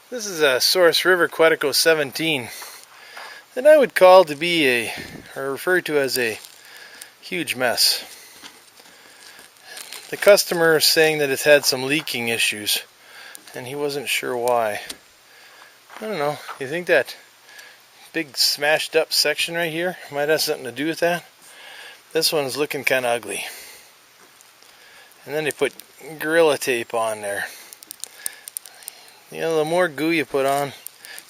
This is a Souris River Quetico 17 that I would call to be or refer to as a huge mess. The customer is saying that it's had some leaking issues and he wasn't sure why. I don't know, you think that big smashed up section right here might have something to do with that? This one's looking kind of ugly. And then they put Gorilla Tape on there. You know, the more goo you put on,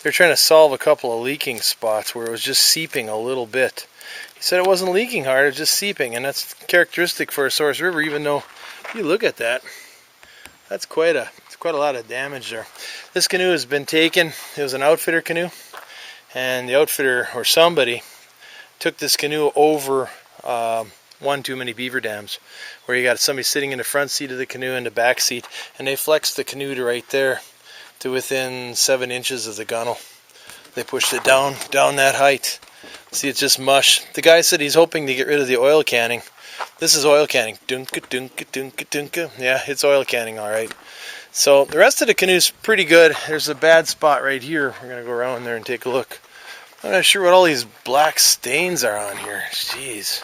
they're trying to solve a couple of leaking spots where it was just seeping a little bit. He said it wasn't leaking hard, it was just seeping, and that's characteristic for a Souris River, even though if you look at that, that's quite a lot of damage there. This canoe has been taken. It was an outfitter canoe, and the outfitter or somebody took this canoe over one too many beaver dams, where you got somebody sitting in the front seat of the canoe and the back seat, and they flexed the canoe to right there, to within 7 inches of the gunnel. They pushed it down that height. See, it's just mush. The guy said he's hoping to get rid of the oil canning. This is oil canning. Dunka, dunka, dunka, dunka. Yeah, it's oil canning, all right. So the rest of the canoe's pretty good. There's a bad spot right here. We're going to go around there and take a look. I'm not sure what all these black stains are on here. Jeez,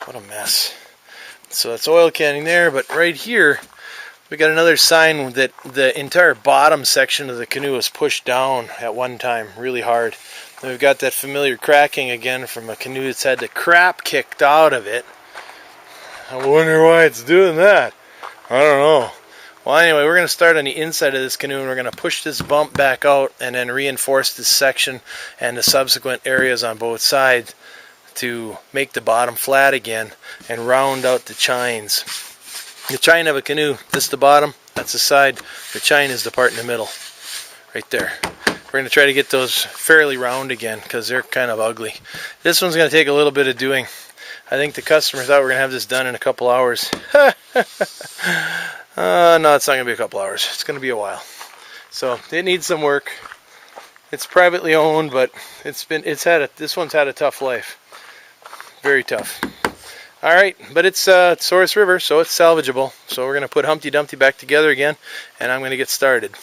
what a mess. So it's oil canning there, but right here, we got another sign that the entire bottom section of the canoe was pushed down at one time really hard. And we've got that familiar cracking again from a canoe that's had the crap kicked out of it. I wonder why it's doing that. I don't know. Well, anyway, we're going to start on the inside of this canoe and we're going to push this bump back out and then reinforce this section and the subsequent areas on both sides to make the bottom flat again and round out the chines. The chine of a canoe, this is the bottom, that's the side. The chine is the part in the middle, right there. We're going to try to get those fairly round again because they're kind of ugly. This one's going to take a little bit of doing. I think the customer thought we were going to have this done in a couple hours. No, it's not going to be a couple hours. It's going to be a while. So it needs some work. It's privately owned, but this one's had a tough life. Very tough. Alright, but it's Souris River, so it's salvageable. So we're going to put Humpty Dumpty back together again, and I'm going to get started.